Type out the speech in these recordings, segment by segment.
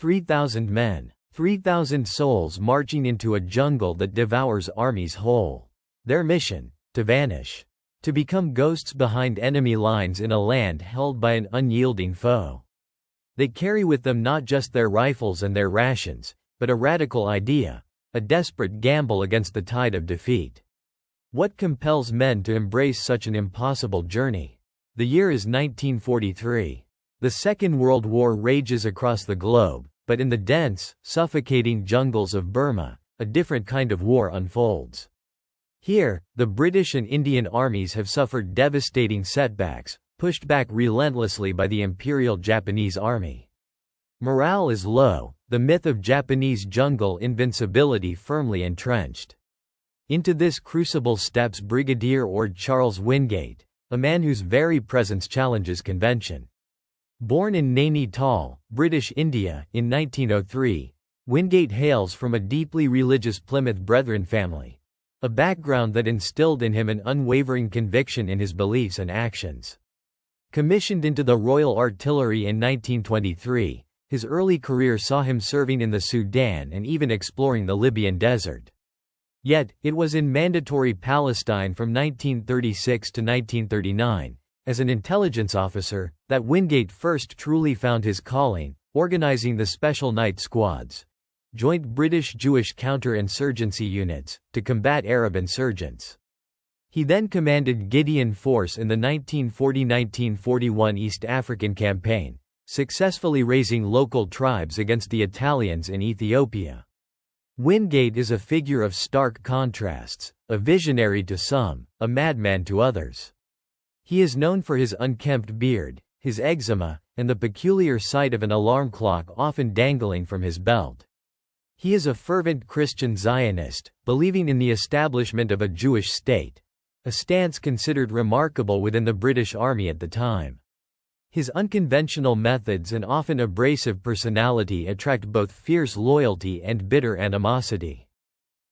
3,000 men. 3,000 souls marching into a jungle that devours armies whole. Their mission: to vanish. To become ghosts behind enemy lines in a land held by an unyielding foe. They carry with them not just their rifles and their rations, but a radical idea, a desperate gamble against the tide of defeat. What compels men to embrace such an impossible journey? The year is 1943. The Second World War rages across the globe, but in the dense, suffocating jungles of Burma, a different kind of war unfolds. Here, the British and Indian armies have suffered devastating setbacks, pushed back relentlessly by the Imperial Japanese Army. Morale is low, the myth of Japanese jungle invincibility firmly entrenched. Into this crucible steps Brigadier Orde Wingate, a man whose very presence challenges convention. Born in Nainital, British India, in 1903, Wingate hails from a deeply religious Plymouth Brethren family. A background that instilled in him an unwavering conviction in his beliefs and actions. Commissioned into the Royal Artillery in 1923, his early career saw him serving in the Sudan and even exploring the Libyan desert. Yet, it was in Mandatory Palestine from 1936 to 1939, as an intelligence officer, that Wingate first truly found his calling, organizing the Special Night Squads, joint British-Jewish counter-insurgency units, to combat Arab insurgents. He then commanded Gideon Force in the 1940–1941 East African Campaign, successfully raising local tribes against the Italians in Ethiopia. Wingate is a figure of stark contrasts, a visionary to some, a madman to others. He is known for his unkempt beard, his eczema, and the peculiar sight of an alarm clock often dangling from his belt. He is a fervent Christian Zionist, believing in the establishment of a Jewish state, a stance considered remarkable within the British Army at the time. His unconventional methods and often abrasive personality attract both fierce loyalty and bitter animosity.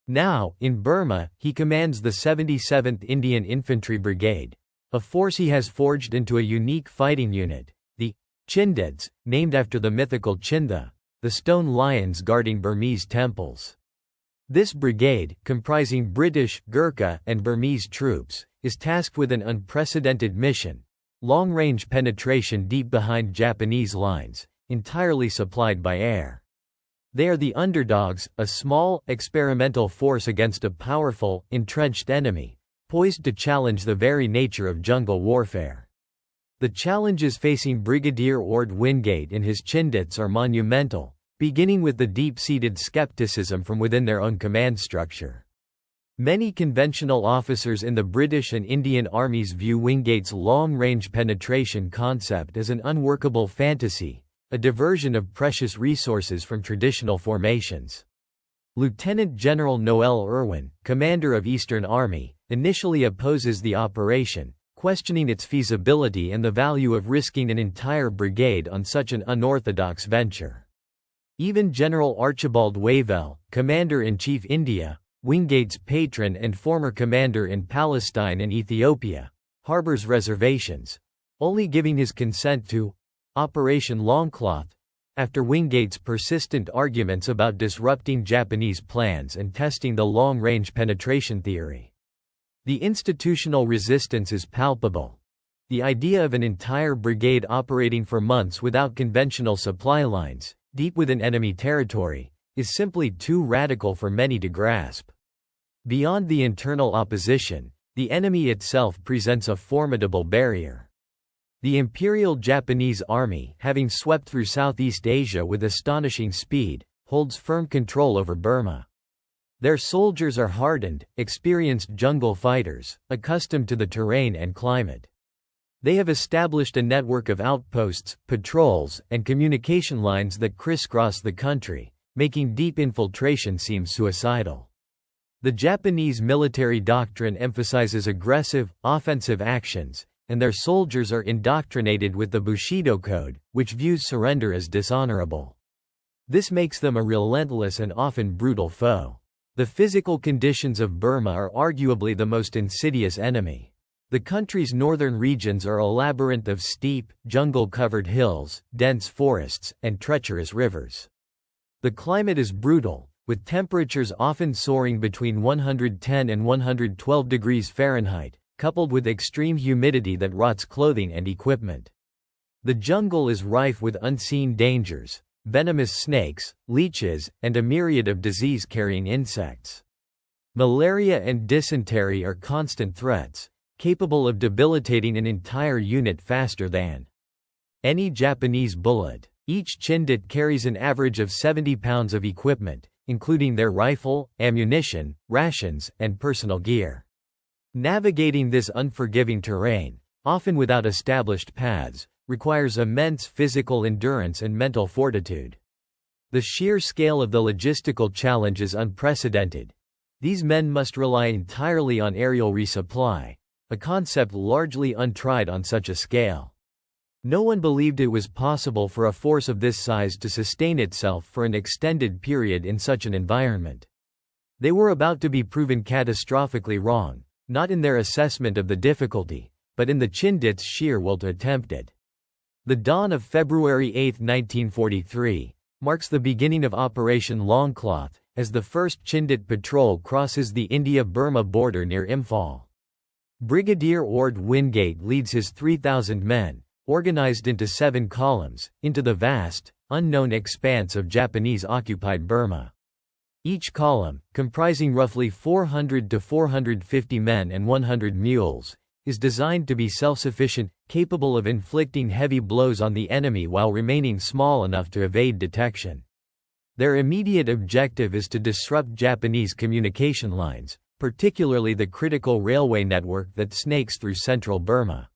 Now, in Burma, he commands the 77th Indian Infantry Brigade, a force he has forged into a unique fighting unit, the Chindits, named after the mythical Chinda, the stone lions guarding Burmese temples. This brigade, comprising British, Gurkha, and Burmese troops, is tasked with an unprecedented mission: long-range penetration deep behind Japanese lines, entirely supplied by air. They are the underdogs, a small, experimental force against a powerful, entrenched enemy, poised to challenge the very nature of jungle warfare. The challenges facing Brigadier Orde Wingate and his Chindits are monumental, beginning with the deep-seated skepticism from within their own command structure. Many conventional officers in the British and Indian armies view Wingate's long-range penetration concept as an unworkable fantasy, a diversion of precious resources from traditional formations. Lieutenant General Noel Irwin, commander of Eastern Army, initially opposes the operation, questioning its feasibility and the value of risking an entire brigade on such an unorthodox venture. Even General Archibald Wavell, Commander-in-Chief India, Wingate's patron and former commander in Palestine and Ethiopia, harbors reservations, only giving his consent to Operation Longcloth after Wingate's persistent arguments about disrupting Japanese plans and testing the long-range penetration theory. The institutional resistance is palpable. The idea of an entire brigade operating for months without conventional supply lines, deep within enemy territory, is simply too radical for many to grasp. Beyond the internal opposition, the enemy itself presents a formidable barrier. The Imperial Japanese Army, having swept through Southeast Asia with astonishing speed, holds firm control over Burma. Their soldiers are hardened, experienced jungle fighters, accustomed to the terrain and climate. They have established a network of outposts, patrols, and communication lines that crisscross the country, making deep infiltration seem suicidal. The Japanese military doctrine emphasizes aggressive, offensive actions, and their soldiers are indoctrinated with the Bushido Code, which views surrender as dishonorable. This makes them a relentless and often brutal foe. The physical conditions of Burma are arguably the most insidious enemy. The country's northern regions are a labyrinth of steep, jungle-covered hills, dense forests, and treacherous rivers. The climate is brutal, with temperatures often soaring between 110 and 112 degrees Fahrenheit, coupled with extreme humidity that rots clothing and equipment. The jungle is rife with unseen dangers, venomous snakes, leeches, and a myriad of disease-carrying insects. Malaria and dysentery are constant threats, capable of debilitating an entire unit faster than any Japanese bullet. Each Chindit carries an average of 70 pounds of equipment, including their rifle, ammunition, rations, and personal gear. Navigating this unforgiving terrain, often without established paths, requires immense physical endurance and mental fortitude. The sheer scale of the logistical challenge is unprecedented. These men must rely entirely on aerial resupply, a concept largely untried on such a scale. No one believed it was possible for a force of this size to sustain itself for an extended period in such an environment. They were about to be proven catastrophically wrong, not in their assessment of the difficulty, but in the Chindits' sheer will to attempt it. The dawn of February 8, 1943, marks the beginning of Operation Longcloth, as the first Chindit patrol crosses the India-Burma border near Imphal. Brigadier Orde Wingate leads his 3,000 men, organized into 7 columns, into the vast, unknown expanse of Japanese-occupied Burma. Each column, comprising roughly 400 to 450 men and 100 mules, is designed to be self-sufficient, capable of inflicting heavy blows on the enemy while remaining small enough to evade detection. Their immediate objective is to disrupt Japanese communication lines, particularly the critical railway network that snakes through central Burma.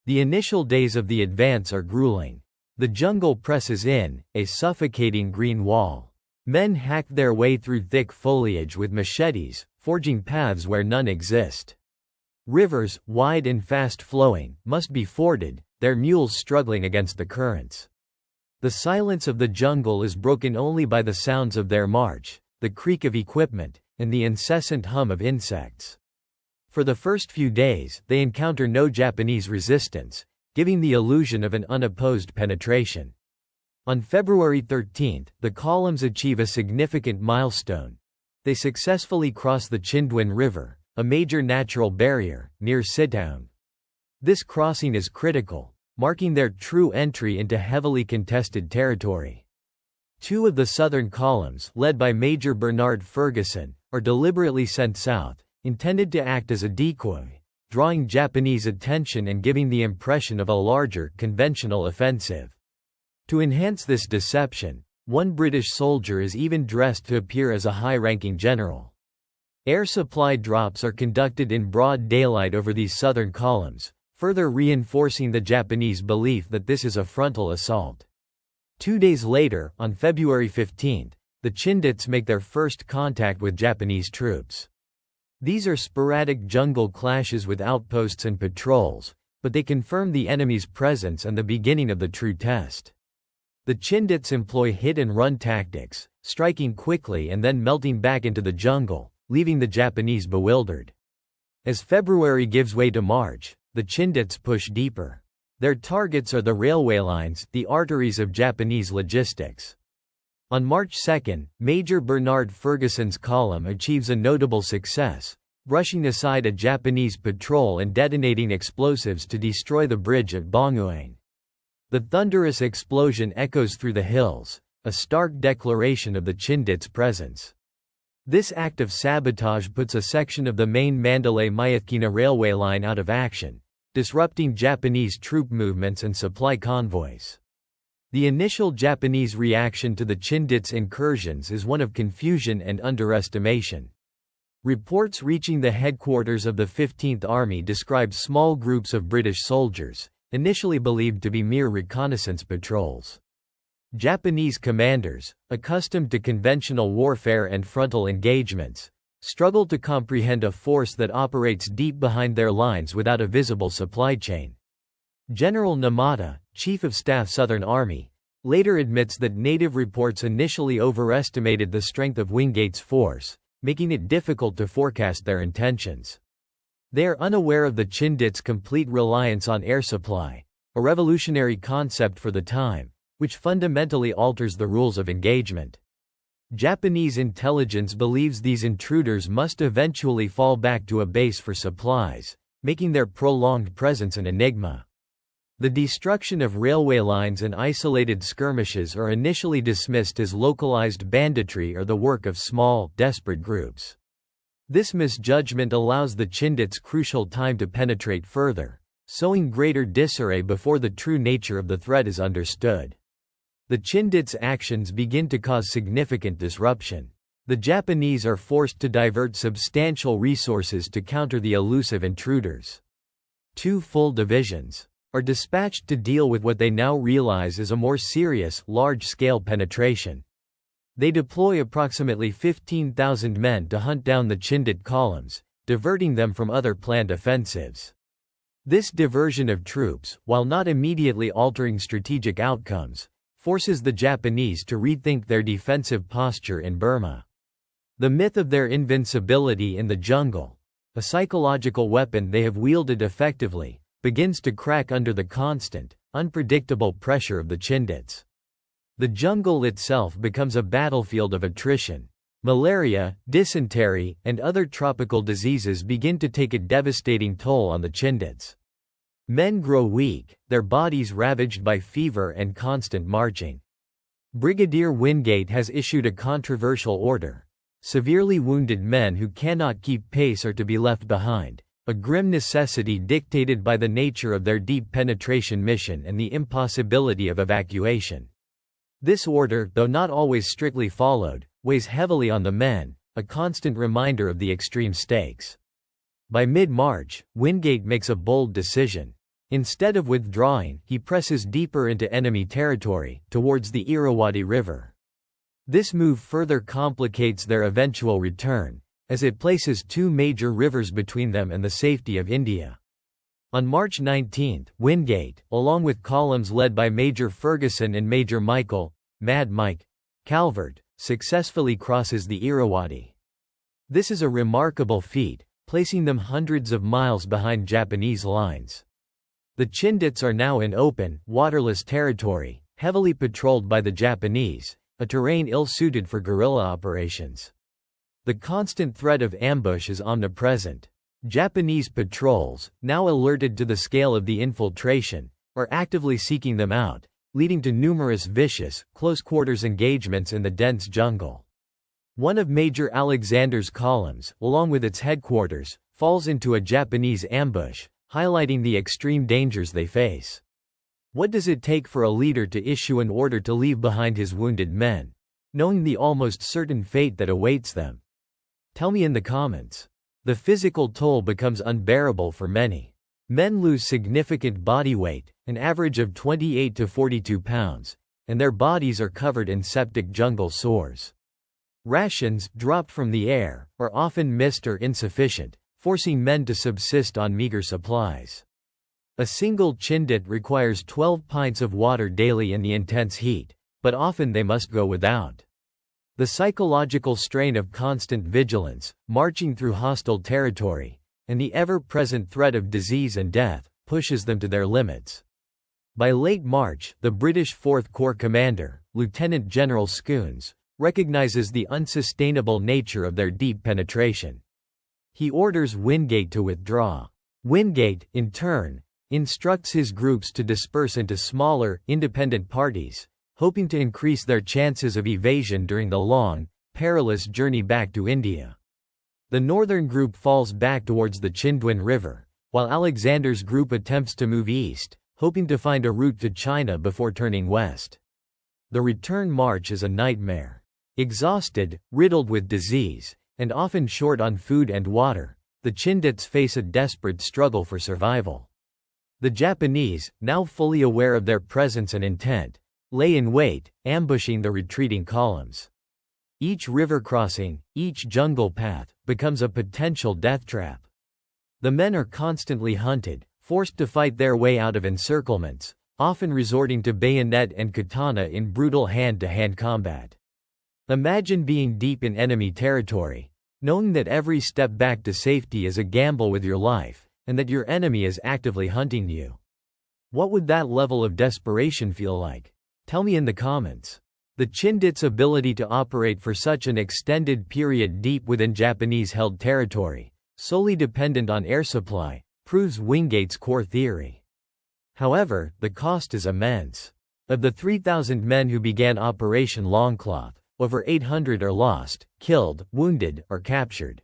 The initial days of the advance are grueling. The jungle presses in, a suffocating green wall. Men hack their way through thick foliage with machetes, forging paths where none exist. Rivers, wide and fast-flowing, must be forded, their mules struggling against the currents. The silence of the jungle is broken only by the sounds of their march, the creak of equipment, and the incessant hum of insects. For the first few days, they encounter no Japanese resistance, giving the illusion of an unopposed penetration. On February 13, the columns achieve a significant milestone. They successfully cross the Chindwin River, a major natural barrier, near Sitaung. This crossing is critical, marking their true entry into heavily contested territory. 2 of the southern columns, led by Major Bernard Ferguson, are deliberately sent south, intended to act as a decoy, drawing Japanese attention and giving the impression of a larger, conventional offensive. To enhance this deception, one British soldier is even dressed to appear as a high-ranking general. Air supply drops are conducted in broad daylight over these southern columns, further reinforcing the Japanese belief that this is a frontal assault. 2 days later, on February 15, the Chindits make their first contact with Japanese troops. These are sporadic jungle clashes with outposts and patrols, but they confirm the enemy's presence and the beginning of the true test. The Chindits employ hit-and-run tactics, striking quickly and then melting back into the jungle, leaving the Japanese bewildered. As February gives way to March, the Chindits push deeper. Their targets are the railway lines, the arteries of Japanese logistics. On March 2, Major Bernard Ferguson's column achieves a notable success, brushing aside a Japanese patrol and detonating explosives to destroy the bridge at Bonguang. The thunderous explosion echoes through the hills, a stark declaration of the Chindits' presence. This act of sabotage puts a section of the main Mandalay-Myitkyina railway line out of action, disrupting Japanese troop movements and supply convoys. The initial Japanese reaction to the Chindits' incursions is one of confusion and underestimation. Reports reaching the headquarters of the 15th Army describe small groups of British soldiers, initially believed to be mere reconnaissance patrols. Japanese commanders, accustomed to conventional warfare and frontal engagements, struggle to comprehend a force that operates deep behind their lines without a visible supply chain. General Namata, Chief of Staff Southern Army, later admits that native reports initially overestimated the strength of Wingate's force, making it difficult to forecast their intentions. They are unaware of the Chindits' complete reliance on air supply, a revolutionary concept for the time, which fundamentally alters the rules of engagement. Japanese intelligence believes these intruders must eventually fall back to a base for supplies, making their prolonged presence an enigma. The destruction of railway lines and isolated skirmishes are initially dismissed as localized banditry or the work of small, desperate groups. This misjudgment allows the Chindits crucial time to penetrate further, sowing greater disarray before the true nature of the threat is understood. The Chindits' actions begin to cause significant disruption. The Japanese are forced to divert substantial resources to counter the elusive intruders. 2 full divisions are dispatched to deal with what they now realize is a more serious, large-scale penetration. They deploy approximately 15,000 men to hunt down the Chindit columns, diverting them from other planned offensives. This diversion of troops, while not immediately altering strategic outcomes, forces the Japanese to rethink their defensive posture in Burma. The myth of their invincibility in the jungle, a psychological weapon they have wielded effectively, begins to crack under the constant, unpredictable pressure of the Chindits. The jungle itself becomes a battlefield of attrition. Malaria, dysentery, and other tropical diseases begin to take a devastating toll on the Chindits. Men grow weak, their bodies ravaged by fever and constant marching. Brigadier Wingate has issued a controversial order. Severely wounded men who cannot keep pace are to be left behind, a grim necessity dictated by the nature of their deep penetration mission and the impossibility of evacuation. This order, though not always strictly followed, weighs heavily on the men, a constant reminder of the extreme stakes. By mid-March, Wingate makes a bold decision. Instead of withdrawing, he presses deeper into enemy territory, towards the Irrawaddy River. This move further complicates their eventual return, as it places 2 major rivers between them and the safety of India. On March 19, Wingate, along with columns led by Major Ferguson and Major Michael, Mad Mike, Calvert, successfully crosses the Irrawaddy. This is a remarkable feat, placing them hundreds of miles behind Japanese lines. The Chindits are now in open, waterless territory, heavily patrolled by the Japanese, a terrain ill-suited for guerrilla operations. The constant threat of ambush is omnipresent. Japanese patrols, now alerted to the scale of the infiltration, are actively seeking them out, leading to numerous vicious, close-quarters engagements in the dense jungle. One of Major Alexander's columns, along with its headquarters, falls into a Japanese ambush, highlighting the extreme dangers they face. What does it take for a leader to issue an order to leave behind his wounded men, knowing the almost certain fate that awaits them? Tell me in the comments. The physical toll becomes unbearable for many. Men lose significant body weight, an average of 28 to 42 pounds, and their bodies are covered in septic jungle sores. Rations, dropped from the air, are often missed or insufficient, forcing men to subsist on meager supplies. A single Chindit requires 12 pints of water daily in the intense heat, but often they must go without. The psychological strain of constant vigilance, marching through hostile territory, and the ever-present threat of disease and death, pushes them to their limits. By late March, the British 4th Corps commander, Lieutenant General Scoons, recognizes the unsustainable nature of their deep penetration. He orders Wingate to withdraw. Wingate, in turn, instructs his groups to disperse into smaller, independent parties, hoping to increase their chances of evasion during the long, perilous journey back to India. The northern group falls back towards the Chindwin River, while Alexander's group attempts to move east, hoping to find a route to China before turning west. The return march is a nightmare. Exhausted, riddled with disease, and often short on food and water, the Chindits face a desperate struggle for survival. The Japanese, now fully aware of their presence and intent, lay in wait, ambushing the retreating columns. Each river crossing, each jungle path, becomes a potential death trap. The men are constantly hunted, forced to fight their way out of encirclements, often resorting to bayonet and katana in brutal hand-to-hand combat. Imagine being deep in enemy territory, knowing that every step back to safety is a gamble with your life, and that your enemy is actively hunting you. What would that level of desperation feel like? Tell me in the comments. The Chindits' ability to operate for such an extended period deep within Japanese-held territory, solely dependent on air supply, proves Wingate's core theory. However, the cost is immense. Of the 3,000 men who began Operation Longcloth, over 800 are lost, killed, wounded, or captured.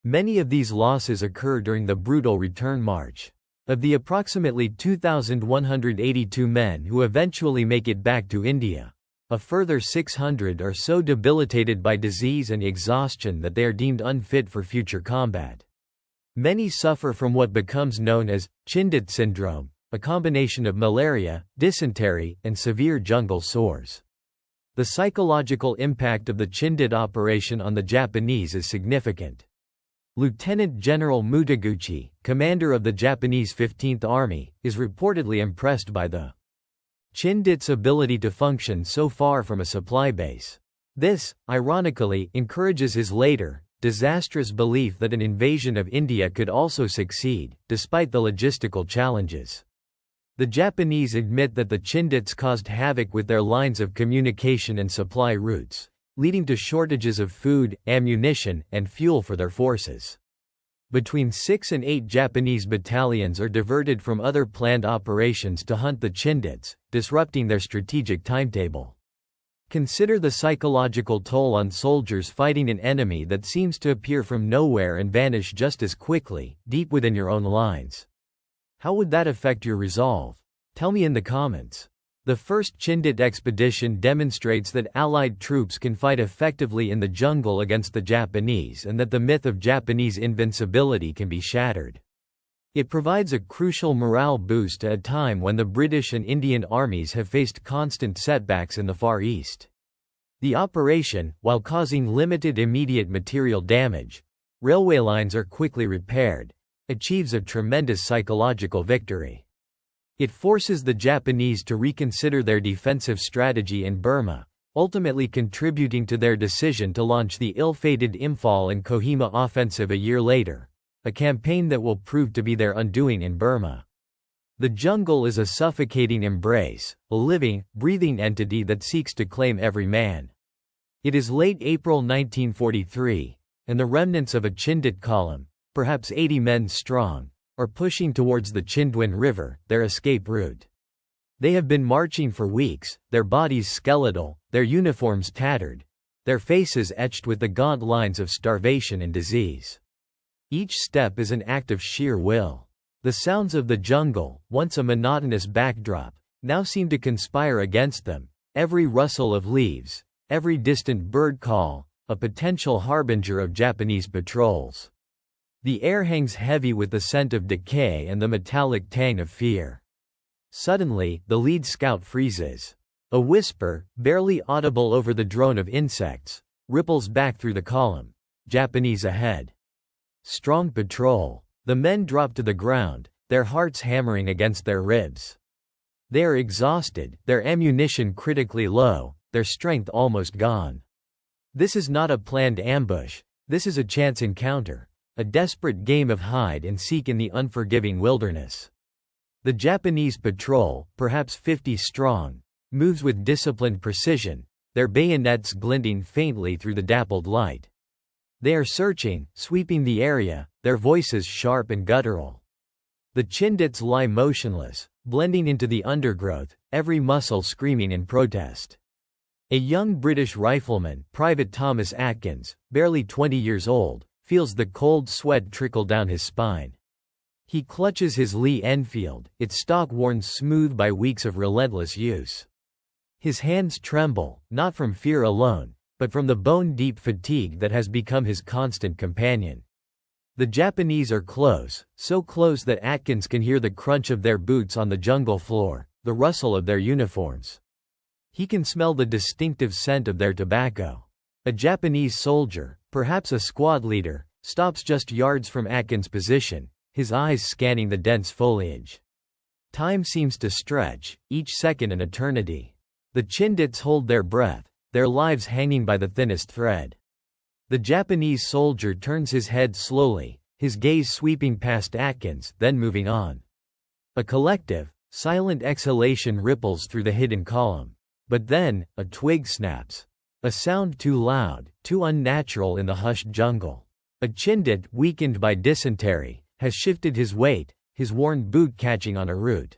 Many of these losses occur during the brutal return march. Of the approximately 2,182 men who eventually make it back to India, a further 600 are so debilitated by disease and exhaustion that they are deemed unfit for future combat. Many suffer from what becomes known as Chindit syndrome, a combination of malaria, dysentery, and severe jungle sores. The psychological impact of the Chindit operation on the Japanese is significant. Lieutenant General Mutaguchi, commander of the Japanese 15th Army, is reportedly impressed by the Chindits' ability to function so far from a supply base. This, ironically, encourages his later, disastrous belief that an invasion of India could also succeed, despite the logistical challenges. The Japanese admit that the Chindits caused havoc with their lines of communication and supply routes, leading to shortages of food, ammunition, and fuel for their forces. Between 6 and 8 Japanese battalions are diverted from other planned operations to hunt the Chindits, disrupting their strategic timetable. Consider the psychological toll on soldiers fighting an enemy that seems to appear from nowhere and vanish just as quickly, deep within your own lines. How would that affect your resolve? Tell me in the comments. The first Chindit expedition demonstrates that Allied troops can fight effectively in the jungle against the Japanese and that the myth of Japanese invincibility can be shattered. It provides a crucial morale boost at a time when the British and Indian armies have faced constant setbacks in the Far East. The operation, while causing limited immediate material damage, railway lines are quickly repaired, achieves a tremendous psychological victory. It forces the Japanese to reconsider their defensive strategy in Burma, ultimately contributing to their decision to launch the ill-fated Imphal and Kohima offensive a year later, a campaign that will prove to be their undoing in Burma. The jungle is a suffocating embrace, a living, breathing entity that seeks to claim every man. It is late April 1943, and the remnants of a Chindit column, perhaps 80 men strong, are pushing towards the Chindwin River, their escape route. They have been marching for weeks, their bodies skeletal, their uniforms tattered, their faces etched with the gaunt lines of starvation and disease. Each step is an act of sheer will. The sounds of the jungle, once a monotonous backdrop, now seem to conspire against them. Every rustle of leaves, every distant bird call, a potential harbinger of Japanese patrols. The air hangs heavy with the scent of decay and the metallic tang of fear. Suddenly, the lead scout freezes. A whisper, barely audible over the drone of insects, ripples back through the column. Japanese ahead. Strong patrol. The men drop to the ground, their hearts hammering against their ribs. They are exhausted, their ammunition critically low, their strength almost gone. This is not a planned ambush, this is a chance encounter. A desperate game of hide and seek in the unforgiving wilderness. The Japanese patrol, perhaps 50 strong, moves with disciplined precision, their bayonets glinting faintly through the dappled light. They are searching, sweeping the area, their voices sharp and guttural. The Chindits lie motionless, blending into the undergrowth, every muscle screaming in protest. A young British rifleman, Private Thomas Atkins, barely 20 years old, feels the cold sweat trickle down his spine. He clutches his Lee Enfield, its stock worn smooth by weeks of relentless use. His hands tremble, not from fear alone, but from the bone-deep fatigue that has become his constant companion. The Japanese are close, so close that Atkins can hear the crunch of their boots on the jungle floor, the rustle of their uniforms. He can smell the distinctive scent of their tobacco. A Japanese soldier, perhaps a squad leader, stops just yards from Atkins' position, his eyes scanning the dense foliage. Time seems to stretch, each second an eternity. The Chindits hold their breath, their lives hanging by the thinnest thread. The Japanese soldier turns his head slowly, his gaze sweeping past Atkins, then moving on. A collective, silent exhalation ripples through the hidden column. But then, a twig snaps. A sound too loud, too unnatural in the hushed jungle. A Chindit, weakened by dysentery, has shifted his weight, his worn boot catching on a root.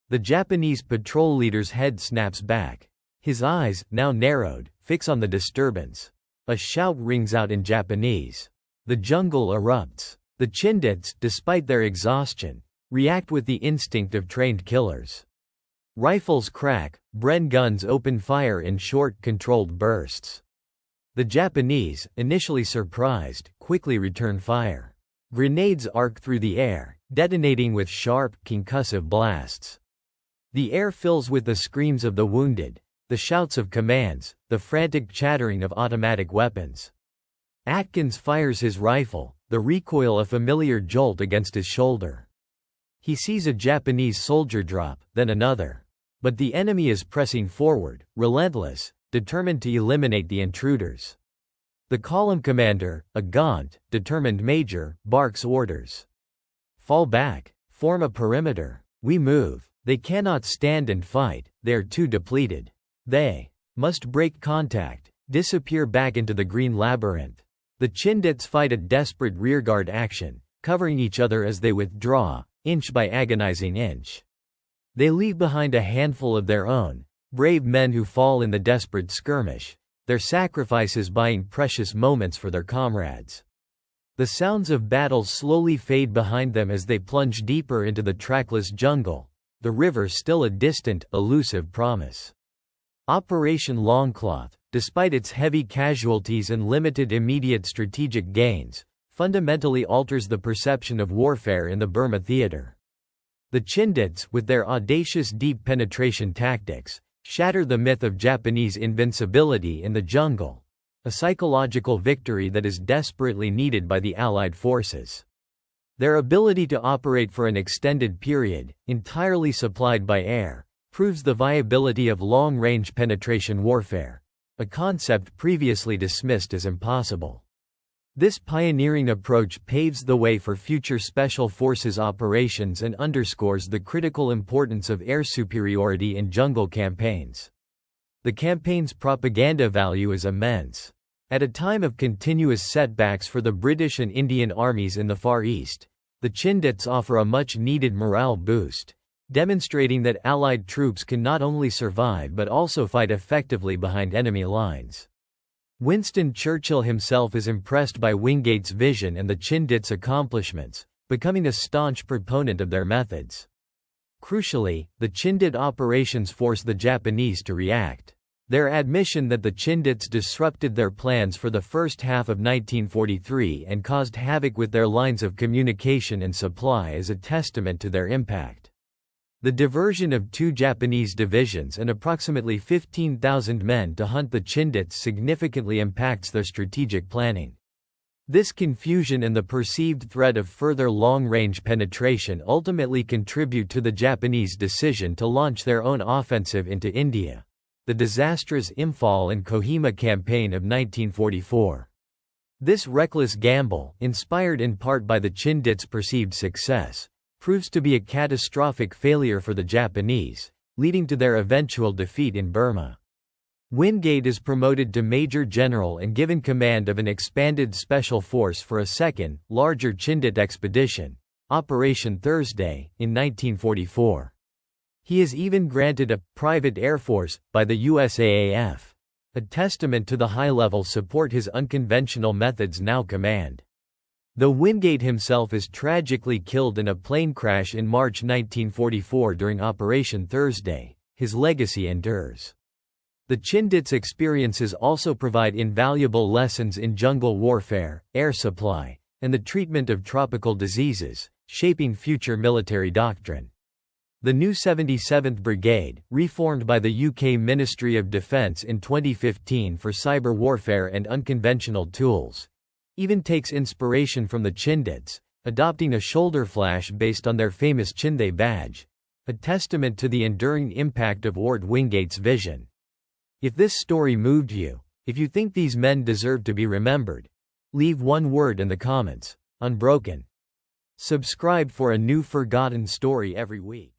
The Japanese patrol leader's head snaps back. His eyes, now narrowed, fix on the disturbance. A shout rings out in Japanese. The jungle erupts. The Chindits, despite their exhaustion, react with the instinct of trained killers. Rifles crack, Bren guns open fire in short, controlled bursts. The Japanese, initially surprised, quickly return fire. Grenades arc through the air, detonating with sharp, concussive blasts. The air fills with the screams of the wounded, the shouts of commands, the frantic chattering of automatic weapons. Atkins fires his rifle, the recoil a familiar jolt against his shoulder. He sees a Japanese soldier drop, then another. But the enemy is pressing forward, relentless, determined to eliminate the intruders. The column commander, a gaunt, determined major, barks orders. Fall back, form a perimeter, we move. They cannot stand and fight, they are too depleted. They must break contact, disappear back into the green labyrinth. The Chindits fight a desperate rearguard action, covering each other as they withdraw, inch by agonizing inch. They leave behind a handful of their own, brave men who fall in the desperate skirmish, their sacrifices buying precious moments for their comrades. The sounds of battle slowly fade behind them as they plunge deeper into the trackless jungle, the river still a distant, elusive promise. Operation Longcloth, despite its heavy casualties and limited immediate strategic gains, fundamentally alters the perception of warfare in the Burma theater. The Chindits, with their audacious deep penetration tactics, shatter the myth of Japanese invincibility in the jungle, a psychological victory that is desperately needed by the Allied forces. Their ability to operate for an extended period, entirely supplied by air, proves the viability of long-range penetration warfare, a concept previously dismissed as impossible. This pioneering approach paves the way for future Special Forces operations and underscores the critical importance of air superiority in jungle campaigns. The campaign's propaganda value is immense. At a time of continuous setbacks for the British and Indian armies in the Far East, the Chindits offer a much-needed morale boost, demonstrating that Allied troops can not only survive but also fight effectively behind enemy lines. Winston Churchill himself is impressed by Wingate's vision and the Chindits' accomplishments, becoming a staunch proponent of their methods. Crucially, the Chindit operations force the Japanese to react. Their admission that the Chindits disrupted their plans for the first half of 1943 and caused havoc with their lines of communication and supply is a testament to their impact. The diversion of 2 Japanese divisions and approximately 15,000 men to hunt the Chindits significantly impacts their strategic planning. This confusion and the perceived threat of further long-range penetration ultimately contribute to the Japanese decision to launch their own offensive into India, the disastrous Imphal and Kohima campaign of 1944. This reckless gamble, inspired in part by the Chindits' perceived success, proves to be a catastrophic failure for the Japanese, leading to their eventual defeat in Burma. Wingate is promoted to Major General and given command of an expanded special force for a second, larger Chindit expedition, Operation Thursday, in 1944. He is even granted a private air force by the USAAF, a testament to the high-level support his unconventional methods now command. Though Wingate himself is tragically killed in a plane crash in March 1944 during Operation Thursday, his legacy endures. The Chindits' experiences also provide invaluable lessons in jungle warfare, air supply, and the treatment of tropical diseases, shaping future military doctrine. The new 77th Brigade, reformed by the UK Ministry of Defence in 2015 for cyber warfare and unconventional tools, even takes inspiration from the Chindits, adopting a shoulder flash based on their famous Chinde badge, a testament to the enduring impact of Orde Wingate's vision. If this story moved you, if you think these men deserve to be remembered, leave one word in the comments: unbroken. Subscribe for a new forgotten story every week.